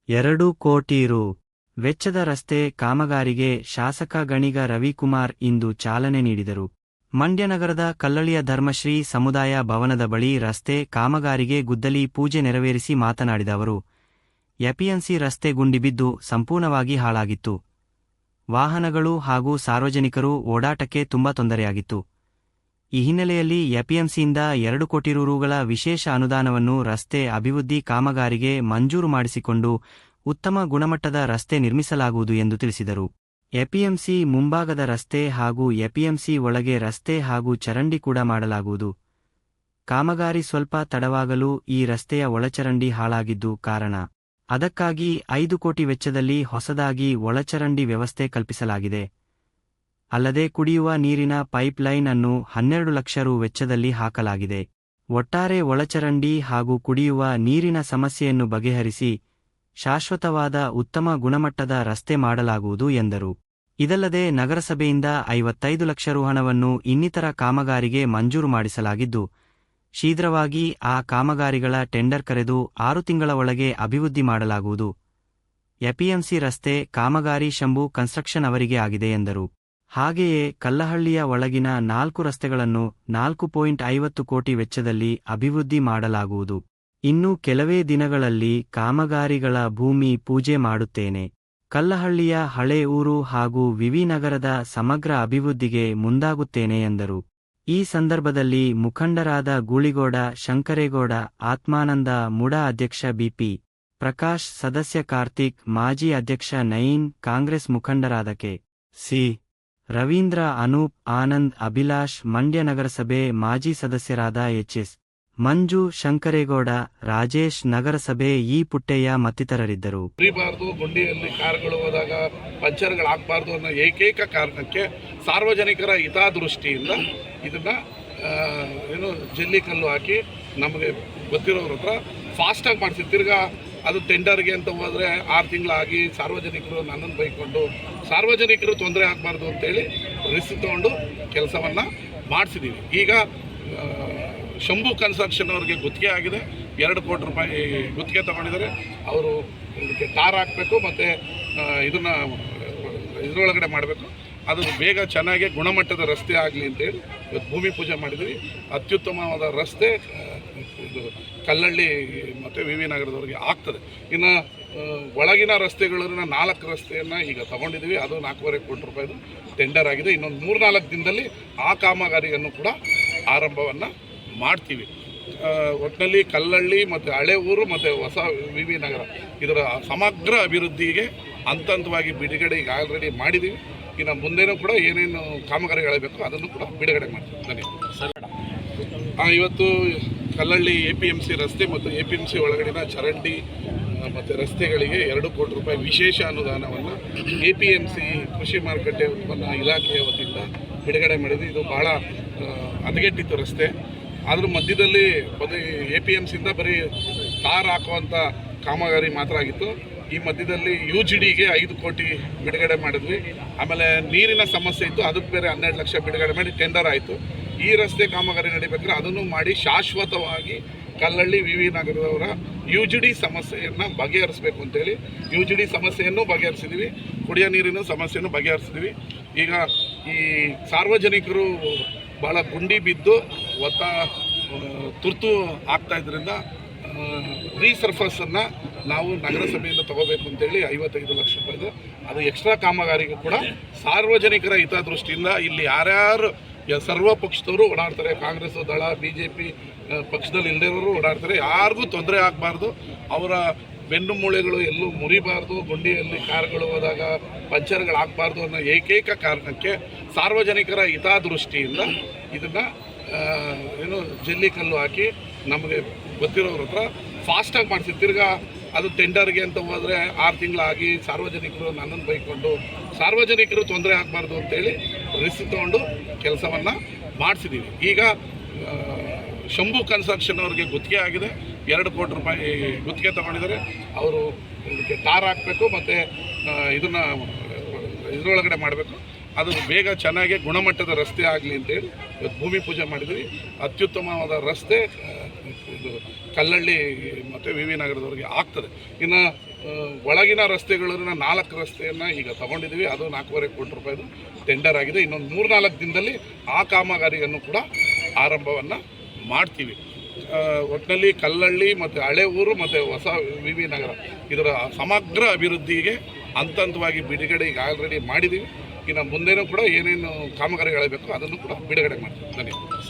2 ಕೋಟಿ ರು ವೆಚ್ಚದ ರಸ್ತೆ ಕಾಮಗಾರಿಗೆ ಶಾಸಕ ಗಣಿಗ ರವಿಕುಮಾರ್ ಇಂದು ಚಾಲನೆ ನೀಡಿದರು. ಮಂಡ್ಯ ನಗರದ ಕಲ್ಲಳ್ಳಿಯ ಧರ್ಮಶ್ರೀ ಸಮುದಾಯ ಭವನದ ಬಳಿ ರಸ್ತೆ ಕಾಮಗಾರಿಗೆ ಗುದ್ದಲಿ ಪೂಜೆ ನೆರವೇರಿಸಿ ಮಾತನಾಡಿದ ಅವರು, ಎಪಿಎಂಸಿ ರಸ್ತೆ ಗುಂಡಿ ಬಿದ್ದು ಸಂಪೂರ್ಣವಾಗಿ ಹಾಳಾಗಿತ್ತು. ವಾಹನಗಳು ಹಾಗೂ ಸಾರ್ವಜನಿಕರು ಓಡಾಟಕ್ಕೆ ತುಂಬಾ ತೊಂದರೆಯಾಗಿತ್ತು. ಈ ಹಿನ್ನೆಲೆಯಲ್ಲಿ ಎಪಿಎಂಸಿಯಿಂದ 2 ಕೋಟಿ ರುಗಳ ವಿಶೇಷ ಅನುದಾನವನ್ನು ರಸ್ತೆ ಅಭಿವೃದ್ಧಿ ಕಾಮಗಾರಿಗೆ ಮಂಜೂರು ಮಾಡಿಸಿಕೊಂಡು ಉತ್ತಮ ಗುಣಮಟ್ಟದ ರಸ್ತೆ ನಿರ್ಮಿಸಲಾಗುವುದು ಎಂದು ತಿಳಿಸಿದರು. ಎಪಿಎಂಸಿ ಮುಂಭಾಗದ ರಸ್ತೆ ಹಾಗೂ ಎಪಿಎಂಸಿ ಒಳಗೆ ರಸ್ತೆ ಹಾಗೂ ಚರಂಡಿ ಕೂಡ ಮಾಡಲಾಗುವುದು. ಕಾಮಗಾರಿ ಸ್ವಲ್ಪ ತಡವಾಗಲು ಈ ರಸ್ತೆಯ ಒಳಚರಂಡಿ ಹಾಳಾಗಿದ್ದು ಕಾರಣ. ಅದಕ್ಕಾಗಿ 5 ಕೋಟಿ ವೆಚ್ಚದಲ್ಲಿ ಹೊಸದಾಗಿ ಒಳಚರಂಡಿ ವ್ಯವಸ್ಥೆ ಕಲ್ಪಿಸಲಾಗಿದೆ. ಅಲ್ಲದೆ ಕುಡಿಯುವ ನೀರಿನ ಪೈಪ್ ಲೈನ್ ಅನ್ನು 12 ಲಕ್ಷ ರು ವೆಚ್ಚದಲ್ಲಿ ಹಾಕಲಾಗಿದೆ. ಒಟ್ಟಾರೆ ಒಳಚರಂಡಿ ಹಾಗೂ ಕುಡಿಯುವ ನೀರಿನ ಸಮಸ್ಯೆಯನ್ನು ಬಗೆಹರಿಸಿ ಶಾಶ್ವತವಾದ ಉತ್ತಮ ಗುಣಮಟ್ಟದ ರಸ್ತೆ ಮಾಡಲಾಗುವುದು ಎಂದರು. ಇದಲ್ಲದೆ ನಗರಸಭೆಯಿಂದ 55 ಲಕ್ಷ ರು ಹಣವನ್ನು ಇನ್ನಿತರ ಕಾಮಗಾರಿಗೆ ಮಂಜೂರು ಮಾಡಿಸಲಾಗಿದ್ದು, ಶೀಘ್ರವಾಗಿ ಆ ಕಾಮಗಾರಿಗಳ ಟೆಂಡರ್ ಕರೆದು 6 ತಿಂಗಳ ಒಳಗೆ ಅಭಿವೃದ್ಧಿ ಮಾಡಲಾಗುವುದು. ಎಪಿಎಂಸಿ ರಸ್ತೆ ಕಾಮಗಾರಿ ಶಂಭು ಕನ್ಸ್ಟ್ರಕ್ಷನ್ ಅವರಿಗೆ ಆಗಿದೆ ಎಂದರು. ಹಾಗೆಯೇ ಕಲ್ಲಹಳ್ಳಿಯ ಒಳಗಿನ 4 ರಸ್ತೆಗಳನ್ನು 4.50 ಕೋಟಿ ವೆಚ್ಚದಲ್ಲಿ ಅಭಿವೃದ್ಧಿ ಮಾಡಲಾಗುವುದು. ಇನ್ನು ಕೆಲವೇ ದಿನಗಳಲ್ಲಿ ಕಾಮಗಾರಿಗಳ ಭೂಮಿ ಪೂಜೆ ಮಾಡುತ್ತೇನೆ. ಕಲ್ಲಹಳ್ಳಿಯ ಹಳೆ ಊರು ಹಾಗೂ ವಿವಿ ನಗರದ ಸಮಗ್ರ ಅಭಿವೃದ್ಧಿಗೆ ಮುಂದಾಗುತ್ತೇನೆ ಎಂದರು. ಈ ಸಂದರ್ಭದಲ್ಲಿ ಮುಖಂಡರಾದ ಗೂಳಿಗೌಡ, ಶಂಕರೇಗೌಡ, ಆತ್ಮಾನಂದ, ಮುಡಾ ಅಧ್ಯಕ್ಷ ಬಿಪಿ ಪ್ರಕಾಶ್, ಸದಸ್ಯ ಕಾರ್ತಿಕ್, ಮಾಜಿ ಅಧ್ಯಕ್ಷ ನಯೀನ್, ಕಾಂಗ್ರೆಸ್ ಮುಖಂಡರಾದ ಕೆ.ಸಿ. ರವೀಂದ್ರ, ಅನೂಪ್, ಆನಂದ್, ಅಭಿಲಾಷ್, ಮಂಡ್ಯ ನಗರಸಭೆ ಮಾಜಿ ಸದಸ್ಯರಾದ ಎಚ್.ಎಸ್. ಮಂಜು, ಶಂಕರೇಗೌಡ, ರಾಜೇಶ್, ನಗರಸಭೆ ಇ. ಪುಟ್ಟಯ್ಯ ಮತ್ತಿತರರಿದ್ದರು. ಗುಂಡಿಯಲ್ಲಿ ಕಾರುಗಳು ಹೋದಾಗ ಪಂಚರ್ಗಳಾಗಬಾರ್ದು ಅನ್ನೋ ಏಕೈಕ ಕಾರಣಕ್ಕೆ ಸಾರ್ವಜನಿಕರ ಹಿತದೃಷ್ಟಿಯಿಂದ ಇದನ್ನ ಜಲ್ಲಿಕಲ್ಲು ಹಾಕಿ ನಮಗೆ ಗೊತ್ತಿರೋರ ಹತ್ರ ಫಾಸ್ಟಾಗಿ ಮಾಡಿಸಿ ತಿರ್ಗಾ ಅದು ಟೆಂಡರ್ಗೆ ಅಂತ ಹೋದರೆ 6 ತಿಂಗಳಾಗಿ ಸಾರ್ವಜನಿಕರು ನನ್ನನ್ನು ಬೈಕೊಂಡು ಸಾರ್ವಜನಿಕರು ತೊಂದರೆ ಆಗಬಾರ್ದು ಅಂತೇಳಿ ರಿಸ್ಕ್ ತಗೊಂಡು ಕೆಲಸವನ್ನು ಮಾಡಿಸಿದ್ದೀವಿ. ಈಗ ಶಂಭು ಕನ್ಸ್ಟ್ರಕ್ಷನ್ ಅವ್ರಿಗೆ ಗುತ್ತಿಗೆ ಆಗಿದೆ. 2 ಕೋಟಿ ರೂಪಾಯಿ ಗುತ್ತಿಗೆ ತಗೊಂಡಿದ್ದಾರೆ. ಅವರು ಇದಕ್ಕೆ ಟಾರ್ ಹಾಕಬೇಕು ಮತ್ತು ಇದನ್ನು ಇದರೊಳಗಡೆ ಮಾಡಬೇಕು. ಅದು ಬೇಗ ಚೆನ್ನಾಗಿ ಗುಣಮಟ್ಟದ ರಸ್ತೆ ಆಗಲಿ ಅಂತೇಳಿ ಇವತ್ತು ಭೂಮಿ ಪೂಜೆ ಮಾಡಿದ್ವಿ. ಅತ್ಯುತ್ತಮವಾದ ರಸ್ತೆ ಇದು ಕಲ್ಲಳ್ಳಿ ಮತ್ತು ವಿವಿ ನಗರದವರಿಗೆ ಆಗ್ತದೆ. ಇನ್ನು ಒಳಗಿನ ರಸ್ತೆಗಳನ್ನ 4 ರಸ್ತೆಯನ್ನು ಈಗ ತಗೊಂಡಿದ್ದೀವಿ. ಅದು 4.5 ಕೋಟಿ ರೂಪಾಯಿದು ಟೆಂಡರ್ ಆಗಿದೆ. ಇನ್ನೊಂದು 3-4 ದಿನದಲ್ಲಿ ಆ ಕಾಮಗಾರಿಯನ್ನು ಕೂಡ ಆರಂಭವನ್ನು ಮಾಡ್ತೀವಿ. ಒಟ್ಟಿನಲ್ಲಿ ಕಲ್ಲಳ್ಳಿ ಮತ್ತು ಹಳೆ ಊರು ಮತ್ತು ಹೊಸ ವಿವಿ ನಗರ ಇದರ ಸಮಗ್ರ ಅಭಿವೃದ್ಧಿಗೆ ಹಂತವಾಗಿ ಬಿಡುಗಡೆ ಈಗ ಆಲ್ರೆಡಿ ಮಾಡಿದ್ದೀವಿ. ಇನ್ನು ಮುಂದೇನೂ ಕೂಡ ಏನೇನು ಕಾಮಗಾರಿಗಳಬೇಕು ಅದನ್ನು ಕೂಡ ಬಿಡುಗಡೆ ಮಾಡ್ತೀವಿ. ಧನ್ಯವಾದ. ಇವತ್ತು ಕಲ್ಲಳ್ಳಿ ಎಪಿಎಂಸಿ ರಸ್ತೆ ಮತ್ತು ಎಪಿಎಂಸಿ ಒಳಗಡಿನ ಚರಂಡಿ ಮತ್ತು ರಸ್ತೆಗಳಿಗೆ 2 ಕೋಟಿ ರೂಪಾಯಿ ವಿಶೇಷ ಅನುದಾನವನ್ನು ಎಪಿಎಂಸಿ ಕೃಷಿ ಮಾರುಕಟ್ಟೆ ಉತ್ಪನ್ನ ಇಲಾಖೆಯ ವತಿಯಿಂದ ಬಿಡುಗಡೆ ಮಾಡಿದ್ವಿ. ಇದು ಬಹಳ ಹದಗೆಟ್ಟಿತ್ತು ರಸ್ತೆ. ಅದ್ರ ಮಧ್ಯದಲ್ಲಿ ಎಪಿಎಂಸಿಯಿಂದ ಬರೀ ಕಾರ್ ಹಾಕುವಂಥ ಕಾಮಗಾರಿ ಮಾತ್ರ ಆಗಿತ್ತು. ಈ ಮಧ್ಯದಲ್ಲಿ UGDಗೆ 5 ಕೋಟಿ ಬಿಡುಗಡೆ ಮಾಡಿದ್ವಿ. ಆಮೇಲೆ ನೀರಿನ ಸಮಸ್ಯೆ ಇತ್ತು, ಅದಕ್ಕೆ ಬೇರೆ 12 ಲಕ್ಷ ಬಿಡುಗಡೆ ಮಾಡಿ ಟೆಂಡರ್ ಆಯಿತು. ಈ ರಸ್ತೆ ಕಾಮಗಾರಿ ನಡಿಬೇಕಾದ್ರೆ ಅದನ್ನು ಮಾಡಿ ಶಾಶ್ವತವಾಗಿ ಕಲ್ಲಳ್ಳಿ ವಿವಿ ನಗರದವರ UGD ಸಮಸ್ಯೆಯನ್ನು ಬಗೆಹರಿಸಬೇಕು ಅಂತೇಳಿ UGD ಸಮಸ್ಯೆಯನ್ನು ಬಗೆಹರಿಸಿದ್ವಿ. ಕುಡಿಯೋ ನೀರಿನ ಸಮಸ್ಯೆಯನ್ನು ಬಗೆಹರಿಸಿದ್ವಿ. ಈಗ ಈ ಸಾರ್ವಜನಿಕರು ಭಾಳ ಗುಂಡಿ ಬಿದ್ದು ತುರ್ತು ಆಗ್ತಾ ಇದರಿಂದ ರೀಸರ್ಫಸನ್ನು ನಾವು ನಗರಸಭೆಯಿಂದ ತಗೋಬೇಕು ಅಂತೇಳಿ 55 ಲಕ್ಷ ರೂಪಾಯಿದು ಅದು ಎಕ್ಸ್ಟ್ರಾ ಕಾಮಗಾರಿಗೂ ಕೂಡ ಸಾರ್ವಜನಿಕರ ಹಿತದೃಷ್ಟಿಯಿಂದ ಇಲ್ಲಿ ಯಾರ್ಯಾರು ಸರ್ವ ಪಕ್ಷದವರು ಓಡಾಡ್ತಾರೆ, ಕಾಂಗ್ರೆಸ್ ದಳ, BJP ಪಕ್ಷದಲ್ಲಿ ಇಲ್ಲದಿರೋರು ಓಡಾಡ್ತಾರೆ. ಯಾರಿಗೂ ತೊಂದರೆ ಆಗಬಾರ್ದು, ಅವರ ಬೆನ್ನು ಮೂಳೆಗಳು ಎಲ್ಲೂ ಮುರಿಬಾರ್ದು, ಗುಂಡಿಯಲ್ಲಿ ಕಾರುಗಳು ಹೋದಾಗ ಪಂಚರ್ಗಳಾಗಬಾರ್ದು ಅನ್ನೋ ಏಕೈಕ ಕಾರಣಕ್ಕೆ ಸಾರ್ವಜನಿಕರ ಹಿತದೃಷ್ಟಿಯಿಂದ ಇದನ್ನು ಜಲ್ಲಿಕಲ್ಲು ಹಾಕಿ ನಮಗೆ ಗೊತ್ತಿರೋರ ಹತ್ರ ಫಾಸ್ಟಾಗಿ ಮಾಡಿಸಿ ತಿರ್ಗಾ ಅದು ಟೆಂಡರ್ಗೆ ಅಂತ ಹೋದರೆ 6 ತಿಂಗಳಾಗಿ ಸಾರ್ವಜನಿಕರು ನನ್ನನ್ನು ಬೈಕೊಂಡು ಸಾರ್ವಜನಿಕರು ತೊಂದರೆ ಆಗಬಾರ್ದು ಅಂತೇಳಿ ರಿಸ್ಕ್ ತಗೊಂಡು ಕೆಲಸವನ್ನು ಮಾಡಿಸಿದ್ದೀವಿ. ಈಗ ಶಂಭು ಕನ್ಸ್ಟ್ರಕ್ಷನ್ ಅವ್ರಿಗೆ ಗುತ್ತಿಗೆ ಆಗಿದೆ. 2 ಕೋಟಿ ರೂಪಾಯಿ ಗುತ್ತಿಗೆ ತಗೊಂಡಿದ್ದಾರೆ. ಅವರು ಇದಕ್ಕೆ ಟಾರ್ ಹಾಕಬೇಕು ಮತ್ತು ಇದನ್ನು ಇದರೊಳಗಡೆ ಮಾಡಬೇಕು. ಅದು ಬೇಗ ಚೆನ್ನಾಗಿ ಗುಣಮಟ್ಟದ ರಸ್ತೆ ಆಗಲಿ ಅಂತೇಳಿ ಇವತ್ತು ಭೂಮಿ ಪೂಜೆ ಮಾಡಿದ್ವಿ. ಅತ್ಯುತ್ತಮವಾದ ರಸ್ತೆ ಇದು ಕಲ್ಲಳ್ಳಿ ಮತ್ತು ವಿ ವಿ ನಗರದವರೆಗೆ ಆಗ್ತದೆ. ಇನ್ನು ಒಳಗಿನ ರಸ್ತೆಗಳನ್ನ 4 ರಸ್ತೆಯನ್ನು ಈಗ ತಗೊಂಡಿದ್ದೀವಿ. ಅದು 4.5 ಕೋಟಿ ರೂಪಾಯಿದು ಟೆಂಡರ್ ಆಗಿದೆ. ಇನ್ನೊಂದು 3-4 ದಿನದಲ್ಲಿ ಆ ಕಾಮಗಾರಿಯನ್ನು ಕೂಡ ಆರಂಭವನ್ನು ಮಾಡ್ತೀವಿ. ಒಟ್ಟಿನಲ್ಲಿ ಕಲ್ಲಳ್ಳಿ ಮತ್ತು ಹಳೆ ಊರು ಮತ್ತು ಹೊಸ ವಿ ವಿ ನಗರ ಇದರ ಸಮಗ್ರ ಅಭಿವೃದ್ಧಿಗೆ ಹಂತವಾಗಿ ಬಿಡುಗಡೆ ಈಗ ಆಲ್ರೆಡಿ ಮಾಡಿದ್ದೀವಿ. ಇನ್ನು ಮುಂದೇನೂ ಕೂಡ ಏನೇನು ಕಾಮಗಾರಿಗಳಬೇಕು ಅದನ್ನು ಕೂಡ ಬಿಡುಗಡೆ ಮಾಡ್ತೀವಿ. ಧನ್ಯವಾದ.